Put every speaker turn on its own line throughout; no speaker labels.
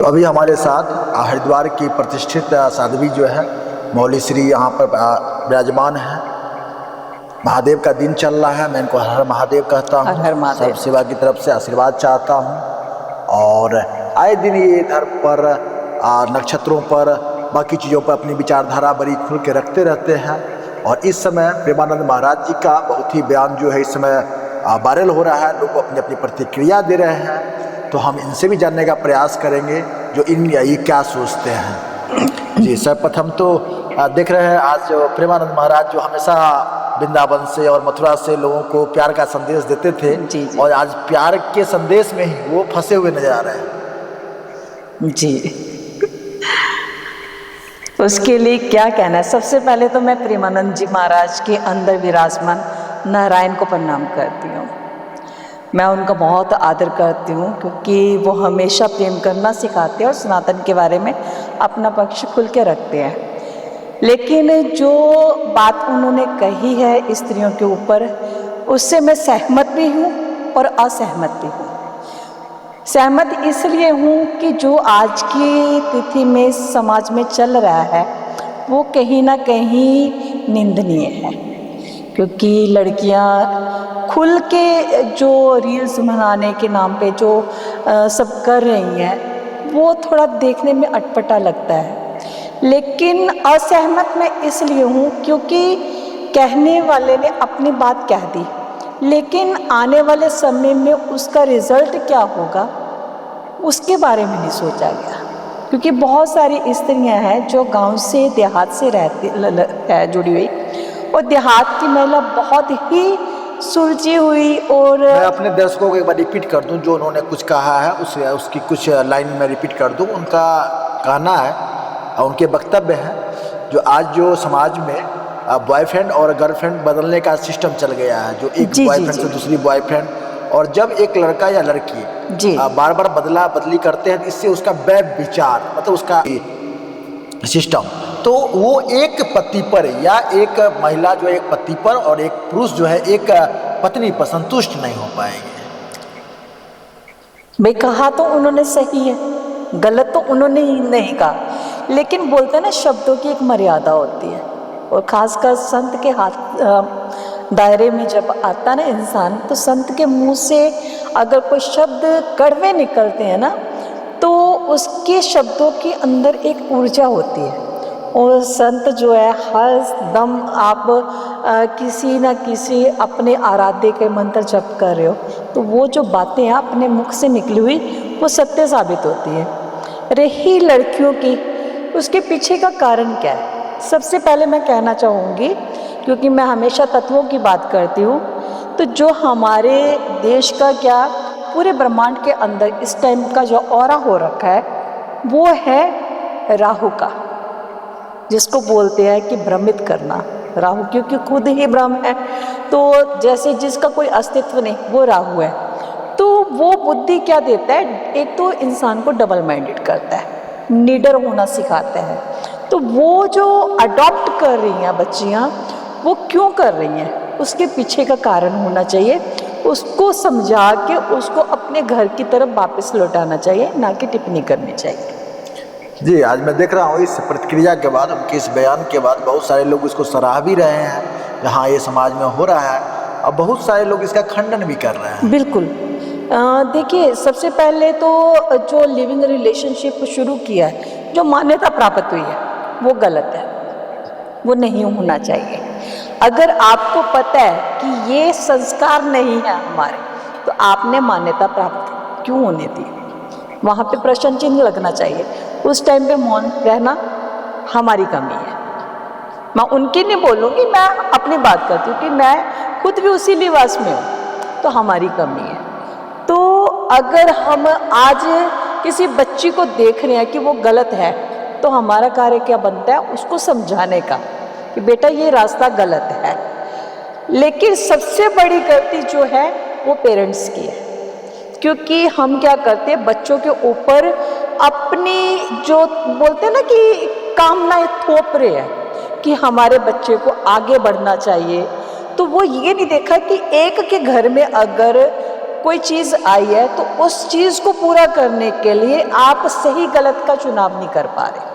तो अभी हमारे साथ हरिद्वार की प्रतिष्ठित साध्वी जो है मौली श्री यहाँ पर विराजमान है। महादेव का दिन चल रहा है, मैं इनको हर हर महादेव कहता
हर हर
हूँ।
महादेव।
सब सेवा की तरफ से आशीर्वाद चाहता हूँ। और आए दिन ये धर्म पर, नक्षत्रों पर, बाकी चीज़ों पर अपनी विचारधारा बड़ी खुल के रखते रहते हैं। और इस समय प्रेमानंद महाराज जी का बहुत ही बयान जो है इस समय वायरल हो रहा है, लोग अपनी अपनी प्रतिक्रिया दे रहे हैं। तो हम इनसे भी जानने का प्रयास करेंगे जो ये क्या सोचते हैं। जी सर्वप्रथम तो देख रहे हैं आज प्रेमानंद महाराज जो हमेशा वृंदावन से और मथुरा से लोगों को प्यार का संदेश देते थे,
जी, जी।
और आज प्यार के संदेश में ही वो फंसे हुए नजर आ रहे हैं।
जी उसके लिए क्या कहना है। सबसे पहले तो मैं प्रेमानंद जी महाराज के अंदर विराजमान नारायण को प्रणाम करती हूँ। मैं उनका बहुत आदर करती हूँ क्योंकि वो हमेशा प्रेम करना सिखाते हैं और सनातन के बारे में अपना पक्ष खुल के रखते हैं। लेकिन जो बात उन्होंने कही है स्त्रियों के ऊपर, उससे मैं सहमत भी हूँ और असहमत भी हूँ। सहमत इसलिए हूँ कि जो आज की तिथि में समाज में चल रहा है वो कहीं ना कहीं निंदनीय है, क्योंकि लड़कियाँ खुल के जो रील्स बनाने के नाम पे जो सब कर रही हैं वो थोड़ा देखने में अटपटा लगता है। लेकिन असहमत मैं इसलिए हूँ क्योंकि कहने वाले ने अपनी बात कह दी, लेकिन आने वाले समय में उसका रिजल्ट क्या होगा उसके बारे में नहीं सोचा गया। क्योंकि बहुत सारी स्त्रियां हैं जो गांव से देहात से रहती जुड़ी हुई, और देहात की महिला बहुत ही सुलझी हुई। और
मैं अपने दर्शकों को एक बार रिपीट कर दूं जो उन्होंने कुछ कहा है, उसकी कुछ लाइन में रिपीट कर दूं। उनका कहना है और उनके वक्तव्य हैं जो आज जो समाज में बॉयफ्रेंड और गर्लफ्रेंड बदलने का सिस्टम चल गया है, जो एक बॉयफ्रेंड से दूसरी बॉयफ्रेंड, और जब एक लड़का या लड़की बार बार बदला बदली करते हैं, इससे उसका विचार मतलब उसका सिस्टम, तो वो एक पति पर या एक महिला जो है एक पति पर और एक पुरुष जो है एक पत्नी पर संतुष्ट नहीं हो पाएंगे।
भाई कहा तो उन्होंने सही है, गलत तो उन्होंने ही नहीं कहा। लेकिन बोलते हैं ना शब्दों की एक मर्यादा होती है, और खासकर संत के हाथ दायरे में जब आता ना इंसान, तो संत के मुंह से अगर कोई शब्द कड़वे निकलते हैं ना, तो उसके शब्दों के अंदर एक ऊर्जा होती है। और संत जो है हर दम आप किसी न किसी अपने आराध्य के मंत्र जप कर रहे हो, तो वो जो बातें हैं अपने मुख से निकली हुई वो सत्य साबित होती है। रही लड़कियों की, उसके पीछे का कारण क्या है? सबसे पहले मैं कहना चाहूँगी, क्योंकि मैं हमेशा तत्वों की बात करती हूँ, तो जो हमारे देश का क्या पूरे ब्रह्मांड के अंदर इस टाइम का जो ऑरा हो रखा है वो है राहु का, जिसको बोलते हैं कि भ्रमित करना। राहु क्योंकि खुद ही ब्रह्म है, तो जैसे जिसका कोई अस्तित्व नहीं वो राहु है। तो वो बुद्धि क्या देता है, एक तो इंसान को डबल माइंडेड करता है, निडर होना सिखाता है। तो वो जो अडॉप्ट कर रही हैं बच्चियाँ, वो क्यों कर रही हैं, उसके पीछे का कारण होना चाहिए। उसको समझा के उसको अपने घर की तरफ वापस लौटाना चाहिए, ना कि टिप्पणी करनी चाहिए।
जी आज मैं देख रहा हूँ इस प्रतिक्रिया के बाद, उनके इस बयान के बाद बहुत सारे लोग इसको सराह भी रहे हैं, जहाँ ये समाज में हो रहा है, और बहुत सारे लोग इसका खंडन भी कर रहे हैं।
बिल्कुल। देखिए सबसे पहले तो जो लिविंग रिलेशनशिप शुरू किया है, जो मान्यता प्राप्त हुई है, वो गलत है, वो नहीं होना चाहिए। अगर आपको पता है कि ये संस्कार नहीं है हमारे, तो आपने मान्यता प्राप्त क्यों होने दी? वहाँ पे प्रश्न चिन्ह लगना चाहिए। उस टाइम पे मौन रहना हमारी कमी है। मैं उनकी नहीं बोलूँगी, मैं अपनी बात करती हूँ कि मैं खुद भी उसी लिबास में हूँ, तो हमारी कमी है। तो अगर हम आज किसी बच्ची को देख रहे हैं कि वो गलत है, तो हमारा कार्य क्या बनता है, उसको समझाने का कि बेटा ये रास्ता गलत है। लेकिन सबसे बड़ी गलती जो है वो पेरेंट्स की है, क्योंकि हम क्या करते हैं, बच्चों के ऊपर अपनी जो बोलते हैं ना कि कामनाएं थोप रहे हैं कि हमारे बच्चे को आगे बढ़ना चाहिए। तो वो ये नहीं देखा कि एक के घर में अगर कोई चीज़ आई है तो उस चीज़ को पूरा करने के लिए आप सही गलत का चुनाव नहीं कर पा रहे।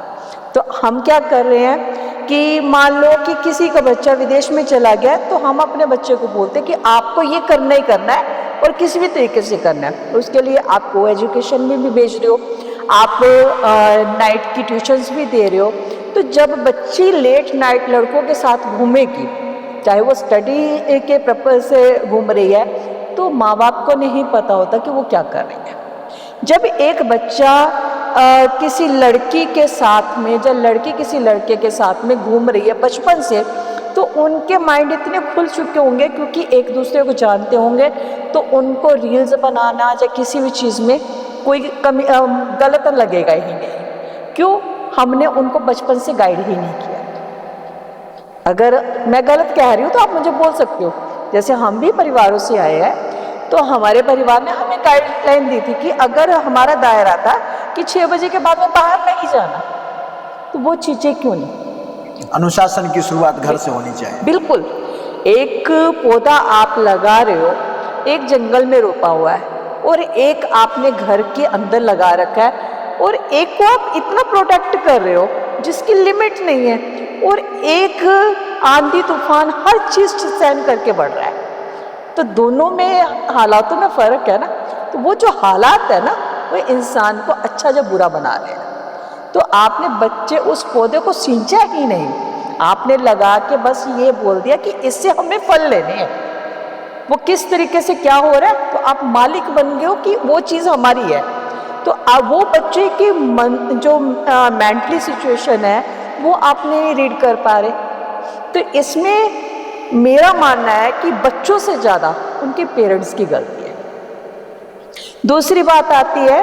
तो हम क्या कर रहे हैं कि मान लो कि किसी का बच्चा विदेश में चला गया, तो हम अपने बच्चे को बोलते हैं कि आपको ये करना ही करना है और किसी भी तरीके से करना है। उसके लिए आप को एजुकेशन में भी भेज रहे हो, आप नाइट की ट्यूशन्स भी दे रहे हो। तो जब बच्ची लेट नाइट लड़कों के साथ घूमेगी, चाहे वो स्टडी के पर्पज से घूम रही है, तो माँ बाप को नहीं पता होता कि वो क्या कर रही है। जब एक बच्चा किसी लड़की के साथ में, जब लड़की किसी लड़के के साथ में घूम रही है बचपन से, तो उनके माइंड इतने खुल चुके होंगे क्योंकि एक दूसरे को जानते होंगे, तो उनको रील्स बनाना या किसी भी चीज़ में कोई कमी गलत लगेगा ही नहीं। क्यों? हमने उनको बचपन से गाइड ही नहीं किया। अगर मैं गलत कह रही हूँ तो आप मुझे बोल सकते हो। जैसे हम भी परिवारों से आए हैं, तो हमारे परिवार ने हमें गाइडलाइन दी थी कि अगर हमारा दायरा था कि 6 बजे के बाद में बाहर नहीं जाना, तो वो चीज़ें क्यों नहीं?
अनुशासन की शुरुआत घर से होनी चाहिए।
बिल्कुल। एक पौधा आप लगा रहे हो, एक जंगल में रोपा हुआ है और एक आपने घर के अंदर लगा रखा है, और एक को आप इतना प्रोटेक्ट कर रहे हो जिसकी लिमिट नहीं है, और एक आंधी तूफान हर चीज़ सहन करके बढ़ रहा है। तो दोनों में हालातों में फ़र्क है ना। तो वो जो हालात है ना, वो इंसान को अच्छा या बुरा बना रहे हैं। तो आपने बच्चे उस पौधे को सींचा ही नहीं, आपने लगा के बस ये बोल दिया कि इससे हमें फल लेने हैं। वो किस तरीके से क्या हो रहा है, तो आप मालिक बन गए हो कि वो चीज़ हमारी है। तो अब वो बच्चे की जो मेंटली सिचुएशन है वो आप नहीं रीड कर पा रहे। तो इसमें मेरा मानना है कि बच्चों से ज़्यादा उनके पेरेंट्स की गलती है। दूसरी बात आती है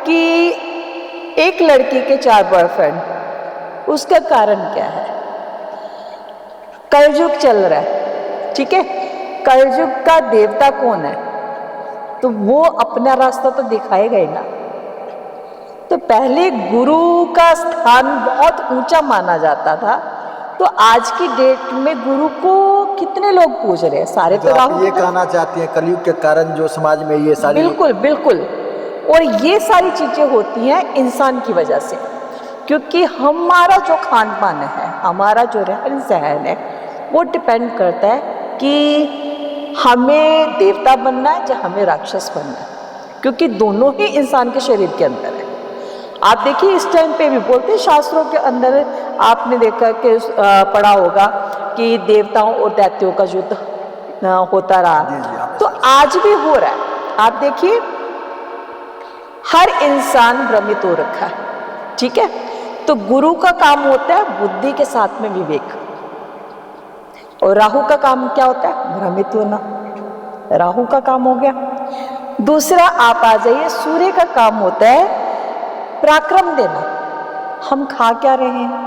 कि एक लड़की के 4 बॉयफ्रेंड, उसका कारण क्या है? कलयुग चल रहा है, ठीक है। कलयुग का देवता कौन है? तो वो अपना रास्ता तो दिखाएगा ही ना। तो पहले गुरु का स्थान बहुत ऊंचा माना जाता था, तो आज की डेट में गुरु को कितने लोग पूज रहे हैं? सारे तो
आप ये कहना चाहती हैं कलयुग के कारण जो समाज में ये सारी?
बिल्कुल बिल्कुल। और ये सारी चीज़ें होती हैं इंसान की वजह से, क्योंकि हमारा जो खान पान है, हमारा जो रहन सहन है, वो डिपेंड करता है कि हमें देवता बनना है या हमें राक्षस बनना है, क्योंकि दोनों ही इंसान के शरीर के अंदर है। आप देखिए इस टाइम पे भी बोलते हैं, शास्त्रों के अंदर आपने देखा कि पढ़ा होगा कि देवताओं और दैत्यों का युद्ध होता रहा, तो आज भी हो रहा है। आप देखिए हर इंसान भ्रमित हो रखा है, ठीक है। तो गुरु का काम होता है बुद्धि के साथ में विवेक, और राहु का काम क्या होता है? भ्रमित होना। राहु का काम हो गया। दूसरा आप आ जाइए, सूर्य का काम होता है पराक्रम देना। हम खा क्या रहे हैं?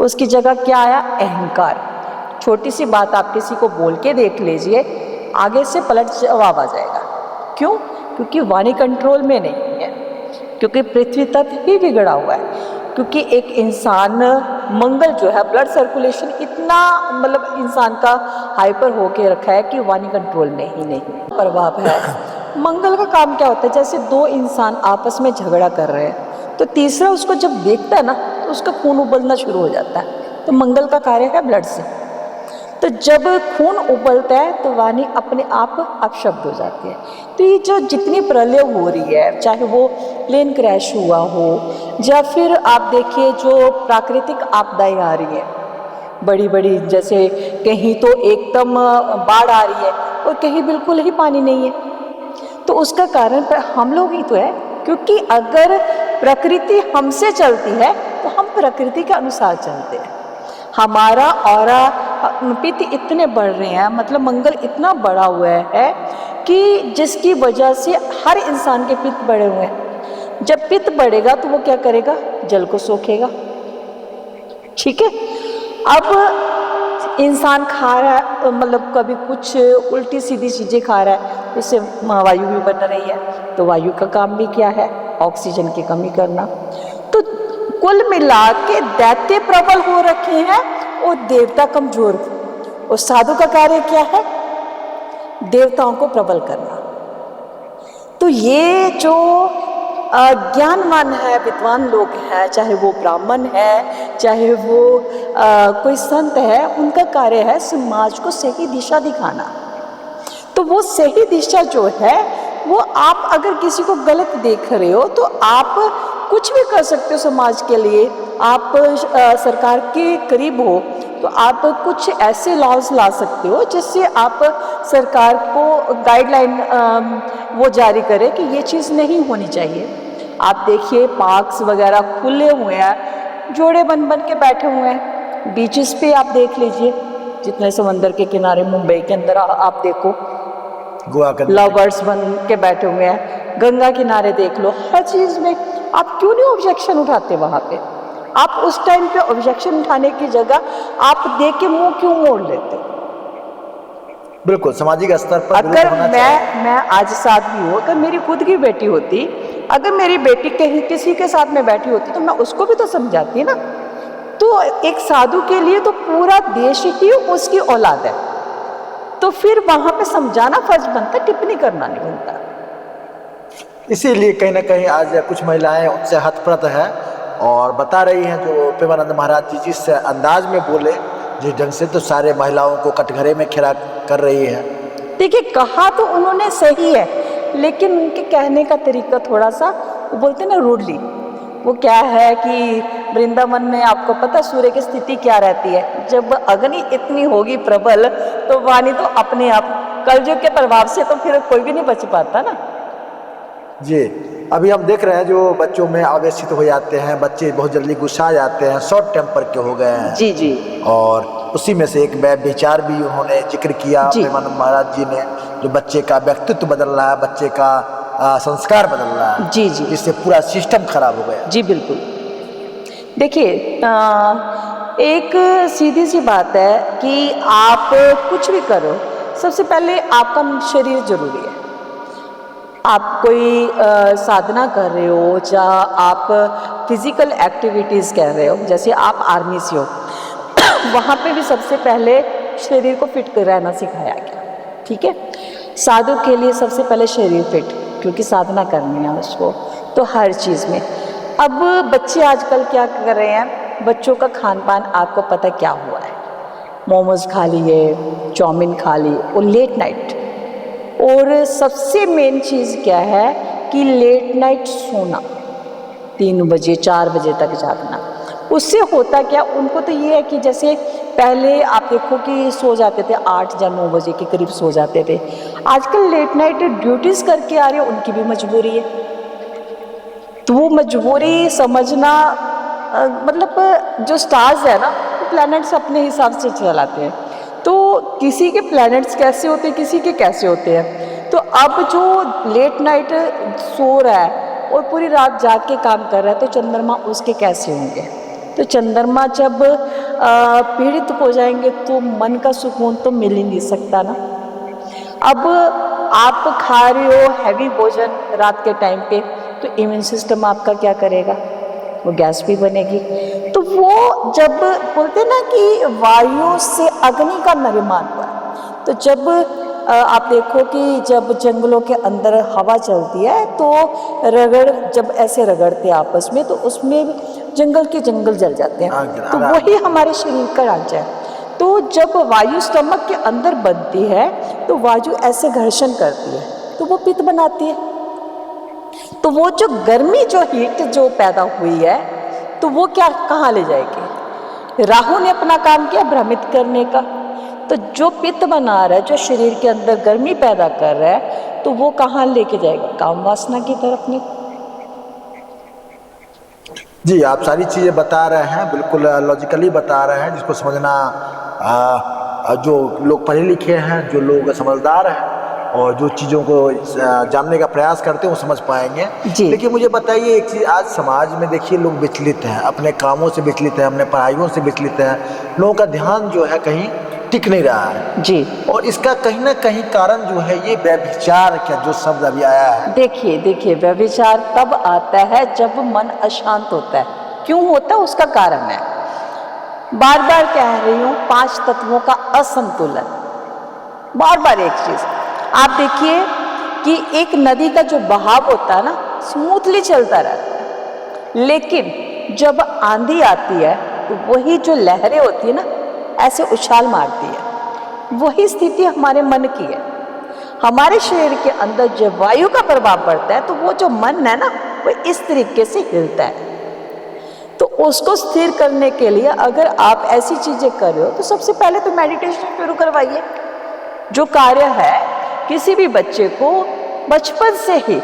उसकी जगह क्या आया? अहंकार। छोटी सी बात आप किसी को बोल के देख लीजिए, आगे से पलट जवाब आ जाएगा। क्यों? क्योंकि वाणी कंट्रोल में नहीं है, क्योंकि पृथ्वी तत्व ही बिगड़ा हुआ है, क्योंकि एक इंसान मंगल जो है ब्लड सर्कुलेशन इतना मतलब इंसान का हाइपर होके रखा है कि वाणी कंट्रोल में ही नहीं प्रभाव है। मंगल का काम क्या होता है? जैसे 2 इंसान आपस में झगड़ा कर रहे हैं, तो तीसरा उसको जब देखता है ना, तो उसका खून उबलना शुरू हो जाता है। तो मंगल का कार्य है ब्लड से। तो जब खून उबलता है तो वाणी अपने आप अपशब्द हो जाती है। तो ये जो जितनी प्रलय हो रही है, चाहे वो प्लेन क्रैश हुआ हो या फिर आप देखिए जो प्राकृतिक आपदाएं आ रही है बड़ी बड़ी, जैसे कहीं तो एकदम बाढ़ आ रही है और कहीं बिल्कुल ही पानी नहीं है, तो उसका कारण हम लोग ही तो है। क्योंकि अगर प्रकृति हमसे चलती है तो हम प्रकृति के अनुसार चलते हैं। हमारा ऑरा पित्त इतने बढ़ रहे हैं, मतलब मंगल इतना बढ़ा हुआ है कि जिसकी वजह से हर इंसान के पित्त बढ़े हुए हैं। जब पित्त बढ़ेगा तो वो क्या करेगा? जल को सोखेगा, ठीक है। अब इंसान खा रहा है, मतलब कभी कुछ उल्टी सीधी चीज़ें खा रहा है, उससे वायु भी बन रही है। तो वायु का काम भी क्या है? ऑक्सीजन की कमी करना। तो कुल मिला के दैत्य प्रबल हो रखे हैं और देवता कमजोर। और साधु का कार्य क्या है? देवताओं को प्रबल करना। तो ये जो ज्ञानवान है, विद्वान लोग हैं, चाहे वो ब्राह्मण है, चाहे वो कोई संत है, उनका कार्य है समाज को सही दिशा दिखाना। तो वो सही दिशा जो है वो आप अगर किसी को गलत देख रहे हो तो आप कुछ भी कर सकते हो समाज के लिए। आप सरकार के करीब हो तो आप कुछ ऐसे लॉज ला सकते हो जिससे आप सरकार को गाइडलाइन वो जारी करे कि ये चीज़ नहीं होनी चाहिए। आप देखिए पार्क्स वगैरह खुले हुए हैं, जोड़े बन बन के बैठे हुए हैं। बीचेस पे आप देख लीजिए, जितने समंदर के किनारे मुंबई के अंदर आप देखो
गोवा के
लवर्स बन के बैठे हुए हैं। गंगा किनारे देख लो, हर चीज़ में आप क्यों नहीं ऑब्जेक्शन उठाते वहाँ पे? आप उस टाइम पे ऑब्जेक्शन उठाने की जगह आप देख के मुंह क्यों मोड़ लेते?
बिल्कुल सामाजिक स्तर पर
अगर मैं आज साथ भी हूँ, अगर मेरी खुद की बेटी होती, अगर मेरी बेटी कहीं किसी के साथ में बैठी होती तो मैं उसको भी तो समझाती ना। तो एक साधु के लिए तो पूरा देश ही उसकी औलाद है, तो फिर वहां पे समझाना फर्ज बनता, टिप्पणी करना नहीं बनता।
इसीलिए कहीं ना कहीं आज कुछ महिलाएं उनसे हतप्रत है और बता रही हैं, जो प्रेमानंद महाराज जी जिस अंदाज में बोले, जिस ढंग से, तो सारे महिलाओं को कटघरे में खड़ा कर रही है।
देखिए, कहा तो उन्होंने सही है, लेकिन उनके कहने का तरीका थोड़ा सा, वो बोलते हैं ना रूडली। वो क्या है कि वृंदावन में आपको पता सूर्य की स्थिति क्या रहती है, जब अग्नि इतनी होगी प्रबल तो वाणी तो अपने आप कलयुग के प्रभाव से तो फिर कोई भी नहीं बच पाता ना
जी। अभी हम देख रहे हैं जो बच्चों में आवेशित हो जाते हैं, बच्चे बहुत जल्दी गुस्सा जाते हैं, शॉर्ट टेम्पर के हो गए हैं।
जी जी।
और उसी में से एक विचार भी उन्होंने जिक्र किया प्रेमानंद महाराज जी ने, जो बच्चे का व्यक्तित्व बदल रहा है, बच्चे का संस्कार बदल रहा है।
जी जी।
जिससे पूरा सिस्टम खराब हो गया।
जी बिल्कुल। देखिए, एक सीधी सी बात है कि आप कुछ भी करो, सबसे पहले आपका शरीर जरूरी है। आप कोई साधना कर रहे हो या आप फिजिकल एक्टिविटीज़ कर रहे हो, जैसे आप आर्मी से हो वहाँ पे भी सबसे पहले शरीर को फिट कर रहना सिखाया गया। ठीक है, साधु के लिए सबसे पहले शरीर फिट, क्योंकि साधना करनी है उसको, तो हर चीज़ में। अब बच्चे आजकल क्या कर रहे हैं, बच्चों का खान पान आपको पता क्या हुआ है, मोमोज खा लिए, चाउमीन खा ली, और लेट नाइट। और सबसे मेन चीज़ क्या है कि लेट नाइट सोना, 3 बजे 4 बजे तक जागना। उससे होता क्या, उनको तो ये है कि जैसे पहले आप देखो कि सो जाते थे 8 या 9 बजे के करीब सो जाते थे, आजकल लेट नाइट ड्यूटीज़ करके आ रहे हैं, उनकी भी मजबूरी है। तो वो मजबूरी समझना, मतलब जो स्टार्स है ना, वो प्लैनेट्स अपने हिसाब से चलाते हैं। तो किसी के प्लैनेट्स कैसे होते हैं, किसी के कैसे होते हैं। तो अब जो लेट नाइट सो रहा है और पूरी रात जाग के काम कर रहा है, तो चंद्रमा उसके कैसे होंगे। तो चंद्रमा जब पीड़ित हो जाएंगे तो मन का सुकून तो मिल ही नहीं सकता ना। अब आप खा रहे हो हैवी भोजन रात के टाइम पे, तो इम्यून सिस्टम आपका क्या करेगा, वो गैस भी बनेगी। तो वो जब बोलते ना कि वायु से अग्नि का निर्माण हुआ, तो जब आप देखो कि जब जंगलों के अंदर हवा चलती है तो जब ऐसे रगड़ते आपस में, तो उसमें जंगल के जंगल जल जाते हैं। तो वही हमारे शरीर का राज्य है। तो जब वायु स्टमक के अंदर बनती है तो वायु ऐसे घर्षण करती है, तो वो पित्त बनाती है। तो वो जो गर्मी, जो हीट जो पैदा हुई है, तो वो क्या कहाँ ले जाएगी। राहु ने अपना काम किया भ्रमित करने का, तो जो पित्त बना रहा है, जो शरीर के अंदर गर्मी पैदा कर रहा है, तो वो कहाँ लेके जाएगा, काम वासना की तरफ में।
जी, आप सारी चीज़ें बता रहे हैं, बिल्कुल लॉजिकली बता रहे हैं, जिसको समझना जो लोग पढ़े लिखे हैं, जो लोग समझदार हैं और जो चीज़ों को जानने का प्रयास करते हैं, वो समझ पाएंगे। लेकिन मुझे बताइए एक चीज़, आज समाज में देखिए लोग विचलित हैं, अपने कामों से विचलित हैं, अपने पढ़ाइयों से विचलित हैं, लोगों का ध्यान जो है कहीं टिक नहीं रहा है।
जी।
और इसका कहीं ना कहीं कारण जो है ये व्यभिचार, क्या जो शब्द अभी आया है।
देखिए व्यभिचार तब आता है जब मन अशांत होता है। क्यों होता है, उसका कारण है, बार बार कह रही हूँ, 5 तत्वों का असंतुलन। बार बार एक चीज, आप देखिए कि एक नदी का जो बहाव होता है ना, स्मूथली चलता रहता है, लेकिन जब आंधी आती है तो वही जो लहरें होती है ना, ऐसे उछाल मारती है। वही स्थिति हमारे मन की है। हमारे शरीर के अंदर जब वायु का प्रभाव पड़ता है तो वो जो मन है ना, वो इस तरीके से हिलता है। तो उसको स्थिर करने के लिए अगर आप ऐसी चीजें कर रहे हो तो सबसे पहले तो मेडिटेशन शुरू करवाइए। जो कार्य है किसी भी बच्चे को बचपन से ही,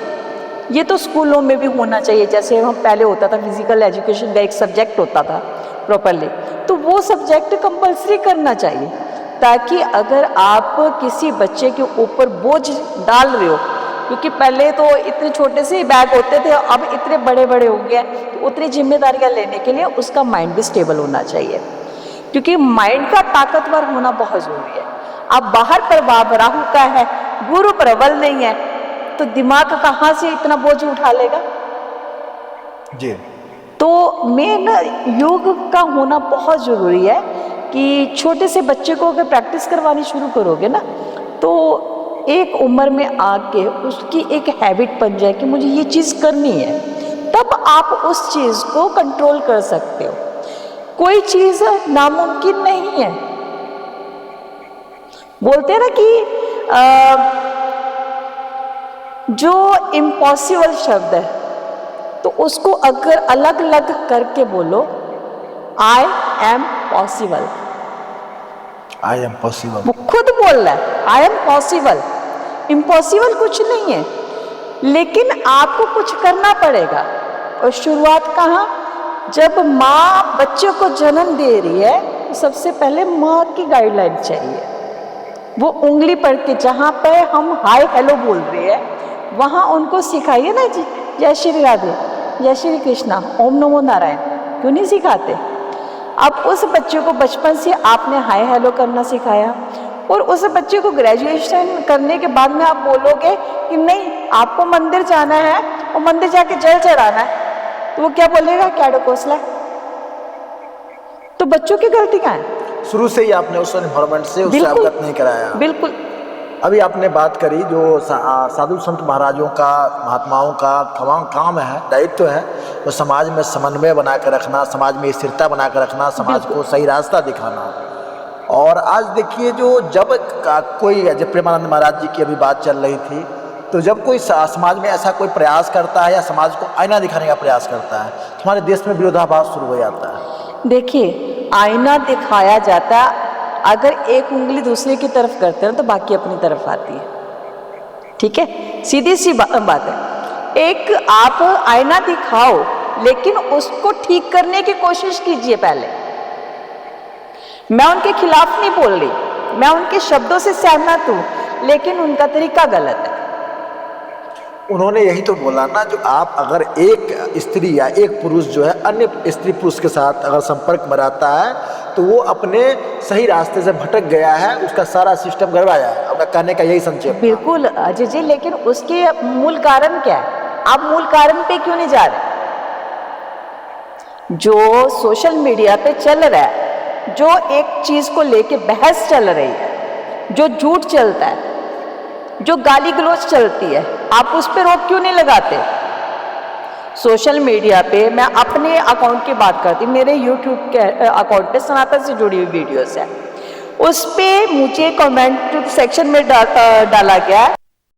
ये तो स्कूलों में भी होना चाहिए, जैसे हम पहले होता था फिजिकल एजुकेशन का एक सब्जेक्ट होता था प्रॉपरली, तो वो सब्जेक्ट कंपलसरी करना चाहिए, ताकि अगर आप किसी बच्चे के ऊपर बोझ डाल रहे हो, क्योंकि पहले तो इतने छोटे से बैग होते थे, अब इतने बड़े बड़े हो गए, तो उतनी जिम्मेदारियां लेने के लिए उसका माइंड भी स्टेबल होना चाहिए, क्योंकि माइंड का ताकतवर होना बहुत जरूरी है। अब बाहर प्रभाव राहु का है, गुरु प्रबल नहीं है, तो दिमाग कहाँ से इतना बोझ उठा लेगा
जी।
तो मेन योग का होना बहुत जरूरी है कि छोटे से बच्चे को अगर प्रैक्टिस करवानी शुरू करोगे ना, तो एक उम्र में आके उसकी एक हैबिट बन जाए कि मुझे ये चीज़ करनी है, तब आप उस चीज़ को कंट्रोल कर सकते हो। कोई चीज़ नामुमकिन नहीं है। बोलते हैं ना कि जो इम्पॉसिबल शब्द है, तो उसको अगर अलग अलग करके बोलो, I am possible.
I am possible,
वो खुद बोल रहा है आई एम पॉसिबल। इम्पॉसिबल कुछ नहीं है, लेकिन आपको कुछ करना पड़ेगा। और शुरुआत कहाँ? जब माँ बच्चे को जन्म दे रही है, तो सबसे पहले माँ की गाइडलाइन चाहिए। वो उंगली पढ़ के जहाँ पे हम हाय हेलो बोल रहे हैं, वहाँ उनको सिखाइए ना जी, जय श्री राधे, जय श्री कृष्णा, ओम नमो नारायण, क्यों नहीं सिखाते? अब उस बच्चे को बचपन से आपने हाय हेलो करना सिखाया, और उस बच्चे को ग्रेजुएशन करने के बाद में आप बोलोगे कि नहीं आपको मंदिर जाना है और मंदिर जाके जल चढ़ाना है, तो वो क्या बोलेगा? क्या डोकोसला। तो बच्चों की गलती क्या है?
शुरू से ही आपने उस एनवायरमेंट से उससे अवगत नहीं कराया।
बिल्कुल।
अभी आपने बात करी जो साधु संत महाराजों का, महात्माओं का काम है, दायित्व है, वो समाज में समन्वय बना कर रखना, समाज में स्थिरता बना कर रखना, समाज को सही रास्ता दिखाना। और आज देखिए जब प्रेमानंद महाराज जी की अभी बात चल रही थी, तो जब कोई समाज में ऐसा कोई प्रयास करता है या समाज को आईना दिखाने का प्रयास करता है, तो हमारे देश में विरोधाभास शुरू हो जाता है।
देखिए, आईना दिखाया जाता है, अगर एक उंगली दूसरे की तरफ करते हैं तो बाकी अपनी तरफ आती है। ठीक है, सीधी सी बात है। एक आप आईना दिखाओ, लेकिन उसको ठीक करने की कोशिश कीजिए पहले। मैं उनके खिलाफ नहीं बोल रही, मैं उनके शब्दों से सहमत हूं, लेकिन उनका तरीका गलत है।
उन्होंने यही तो बोला ना, जो आप अगर एक स्त्री या एक पुरुष जो है अन्य स्त्री पुरुष के साथ अगर संपर्क में रहता है, तो वो अपने सही रास्ते से भटक गया है, उसका सारा सिस्टम गड़बड़ाया है। अपना कहने का यही संक्षेप।
बिल्कुल अजय जी, लेकिन उसके मूल कारण क्या है? आप मूल कारण पे क्यों नहीं जा रहे? जो सोशल मीडिया पे चल रहा है, जो एक चीज को लेके बहस चल रही है, जो झूठ चलता है, जो गाली गलौज चलती है, आप उस पर रोक क्यों नहीं लगाते? सोशल मीडिया पे मैं अपने अकाउंट की बात करती, मेरे यूट्यूब के अकाउंट पे सनातन से जुड़ी हुई वीडियोस है, उस पे मुझे कमेंट सेक्शन में डाला गया